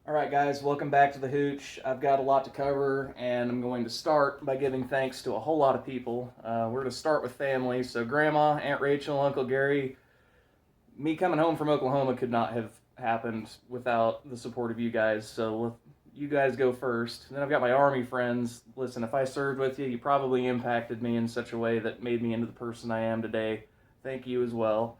All right, guys, welcome back to the Hooch. I've got a lot to cover, and I'm going to start by giving thanks to a whole lot of people. We're going to start with family. So, Grandma, Aunt Rachel, Uncle Gary, me coming home from Oklahoma could not have happened without the support of you guys. So, you guys go first. Then I've got my Army friends. Listen, if I served with you, you probably impacted me in such a way that made me into the person I am today. Thank you as well.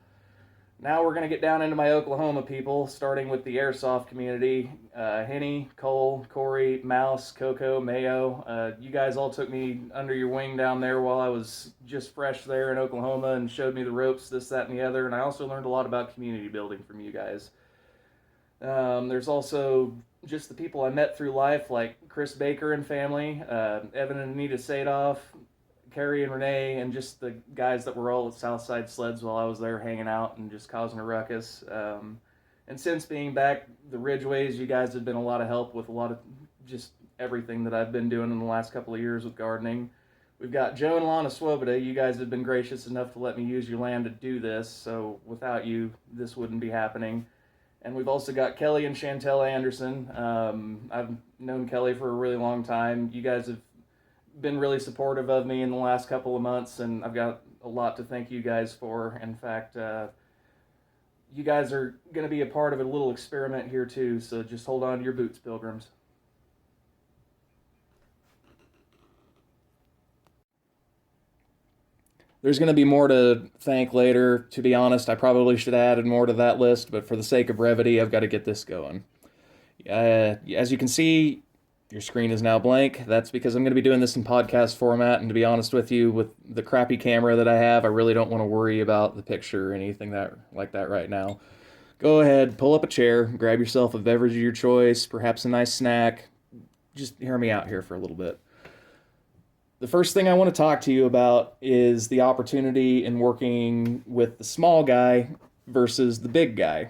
Now we're going to get down into my Oklahoma people, starting with the airsoft community. Henny, Cole, Corey, Mouse, Coco, Mayo. You guys all took me under your wing down there while I was just fresh there in Oklahoma and showed me the ropes, this, that, and the other. And I also learned a lot about community building from you guys. There's also just the people I met through life, like Chris Baker and family, Evan and Anita Sadoff, Carrie and Renee, and just the guys that were all at Southside Sleds while I was there hanging out and just causing a ruckus. And since being back, the Ridgeways, you guys have been a lot of help with a lot of just everything that I've been doing in the last couple of years with gardening. We've got Joe and Lana Swoboda. You guys have been gracious enough to let me use your land to do this, so without you, this wouldn't be happening. And we've also got Kelly and Chantel Anderson. I've known Kelly for a really long time. You guys have been really supportive of me in the last couple of months, and I've got a lot to thank you guys for. In fact, you guys are going to be a part of a little experiment here too, so just hold on to your boots, pilgrims. There's going to be more to thank later. To be honest, I probably should have added more to that list, but for the sake of brevity, I've got to get this going. As you can see, your screen is now blank. That's because I'm going to be doing this in podcast format, and to be honest with you, with the crappy camera that I have, I really don't want to worry about the picture or anything like that right now. Go ahead, pull up a chair, grab yourself a beverage of your choice, perhaps a nice snack. Just hear me out here for a little bit. The first thing I want to talk to you about is the opportunity in working with the small guy versus the big guy.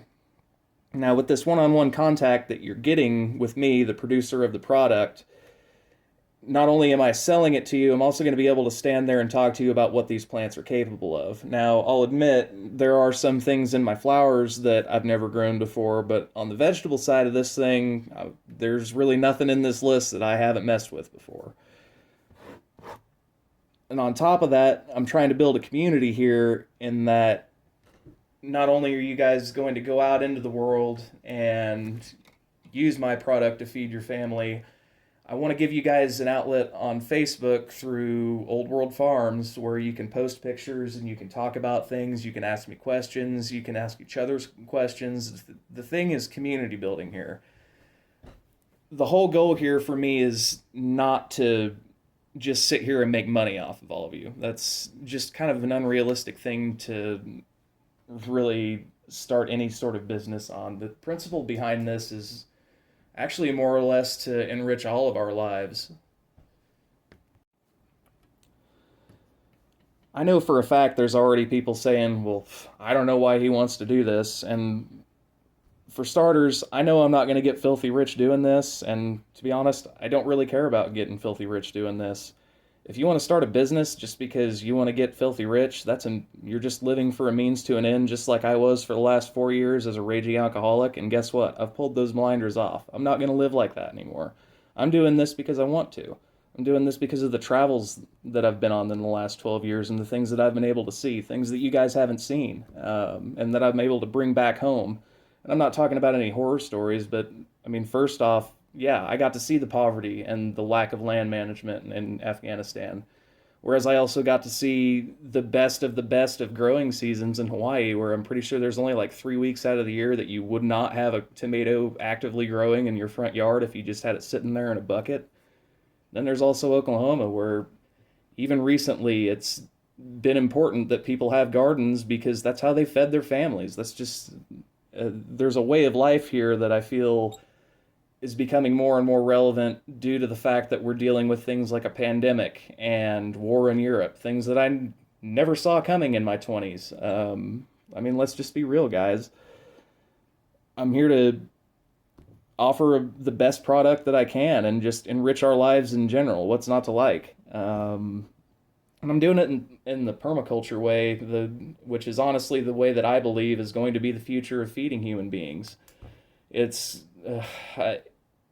Now, with this one-on-one contact that you're getting with me, the producer of the product, not only am I selling it to you, I'm also going to be able to stand there and talk to you about what these plants are capable of. Now, I'll admit there are some things in my flowers that I've never grown before, but on the vegetable side of this thing, there's really nothing in this list that I haven't messed with before. And on top of that, I'm trying to build a community here in that not only are you guys going to go out into the world and use my product to feed your family, I want to give you guys an outlet on Facebook through Old World Farms where you can post pictures and you can talk about things, you can ask me questions, you can ask each other's questions. The thing is community building here. The whole goal here for me is not to just sit here and make money off of all of you. That's just kind of an unrealistic thing to really start any sort of business on. The principle behind this is actually more or less to enrich all of our lives. I know for a fact there's already people saying, well, I don't know why he wants to do this. And for starters, I know I'm not going to get filthy rich doing this. And to be honest, I don't really care about getting filthy rich doing this. If you want to start a business just because you want to get filthy rich, you're just living for a means to an end, just like I was for the last 4 years as a raging alcoholic. And guess what? I've pulled those blinders off. I'm not going to live like that anymore. I'm doing this because I want to. I'm doing this because of the travels that I've been on in the last 12 years and the things that I've been able to see, things that you guys haven't seen, and that I'm able to bring back home. And I'm not talking about any horror stories, but I mean, first off, yeah, I got to see the poverty and the lack of land management in Afghanistan. Whereas I also got to see the best of growing seasons in Hawaii, where I'm pretty sure there's only like 3 weeks out of the year that you would not have a tomato actively growing in your front yard if you just had it sitting there in a bucket. Then there's also Oklahoma, where even recently it's been important that people have gardens because that's how they fed their families. That's just, there's a way of life here that I feel is becoming more and more relevant due to the fact that we're dealing with things like a pandemic and war in Europe, things that I never saw coming in my 20s. I mean, let's just be real, guys. I'm here to offer the best product that I can and just enrich our lives in general. What's not to like? And I'm doing it in the permaculture way, which is honestly the way that I believe is going to be the future of feeding human beings. It's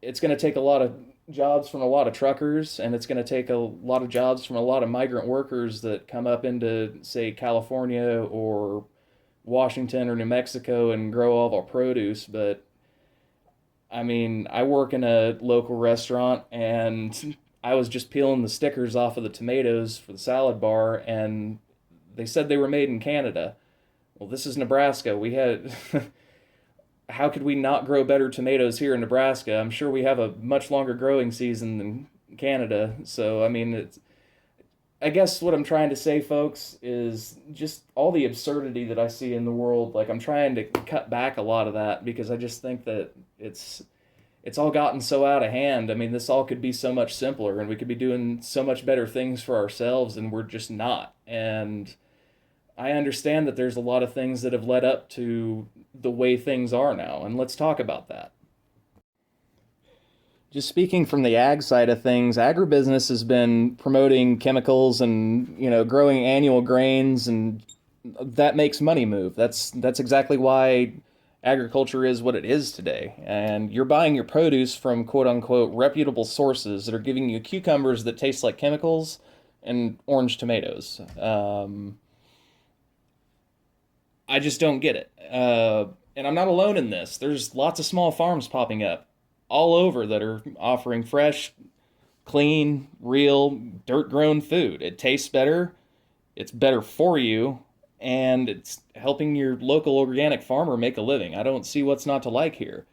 it's going to take a lot of jobs from a lot of truckers, and it's going to take a lot of jobs from a lot of migrant workers that come up into, say, California or Washington or New Mexico and grow all of our produce. But I mean, I work in a local restaurant, and I was just peeling the stickers off of the tomatoes for the salad bar, and they said they were made in Canada. Well, this is Nebraska. We had how could we not grow better tomatoes here in Nebraska? I'm sure we have a much longer growing season than Canada. So, I mean, I guess what I'm trying to say, folks, is just all the absurdity that I see in the world. Like, I'm trying to cut back a lot of that because I just think that it's all gotten so out of hand. I mean, this all could be so much simpler, and we could be doing so much better things for ourselves, and we're just not. And I understand that there's a lot of things that have led up to the way things are now, and let's talk about that. Just speaking from the ag side of things, agribusiness has been promoting chemicals and, growing annual grains, and that makes money move. That's exactly why agriculture is what it is today. And you're buying your produce from quote unquote reputable sources that are giving you cucumbers that taste like chemicals and orange tomatoes. I just don't get it. And I'm not alone in this. There's lots of small farms popping up all over that are offering fresh, clean, real, dirt grown food. It tastes better, it's better for you, and it's helping your local organic farmer make a living. I don't see what's not to like here.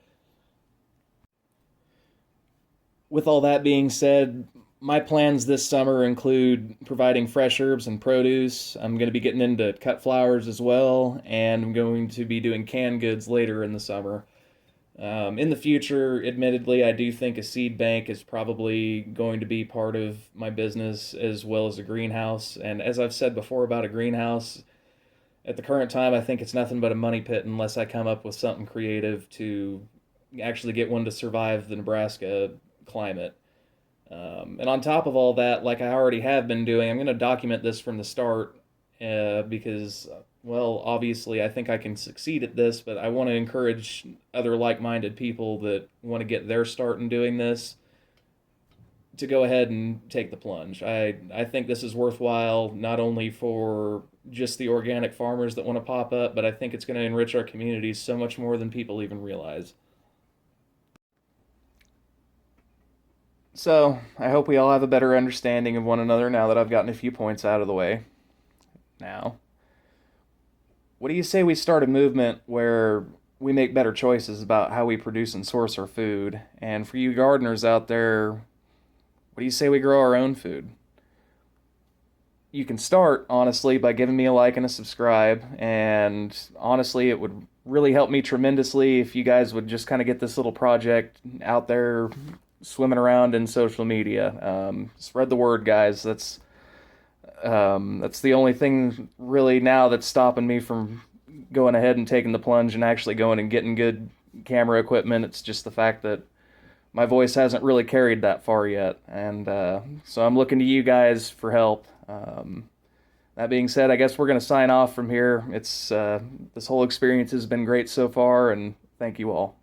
With all that being said, my plans this summer include providing fresh herbs and produce. I'm going to be getting into cut flowers as well, and I'm going to be doing canned goods later in the summer. In the future, admittedly, I do think a seed bank is probably going to be part of my business as well as a greenhouse. And as I've said before about a greenhouse, at the current time, I think it's nothing but a money pit unless I come up with something creative to actually get one to survive the Nebraska climate. And on top of all that, like I already have been doing, I'm going to document this from the start because, well, obviously I think I can succeed at this, but I want to encourage other like-minded people that want to get their start in doing this to go ahead and take the plunge. I think this is worthwhile not only for just the organic farmers that want to pop up, but I think it's going to enrich our communities so much more than people even realize. So, I hope we all have a better understanding of one another now that I've gotten a few points out of the way. Now, what do you say we start a movement where we make better choices about how we produce and source our food? And for you gardeners out there, what do you say we grow our own food? You can start, honestly, by giving me a like and a subscribe. And honestly, it would really help me tremendously if you guys would just kind of get this little project out there swimming around in social media. Spread the word, guys. That's the only thing really now that's stopping me from going ahead and taking the plunge and actually going and getting good camera equipment. It's just the fact that my voice hasn't really carried that far yet, and so I'm looking to you guys for help. That being said, I guess we're going to sign off from here. It's this whole experience has been great so far, and thank you all.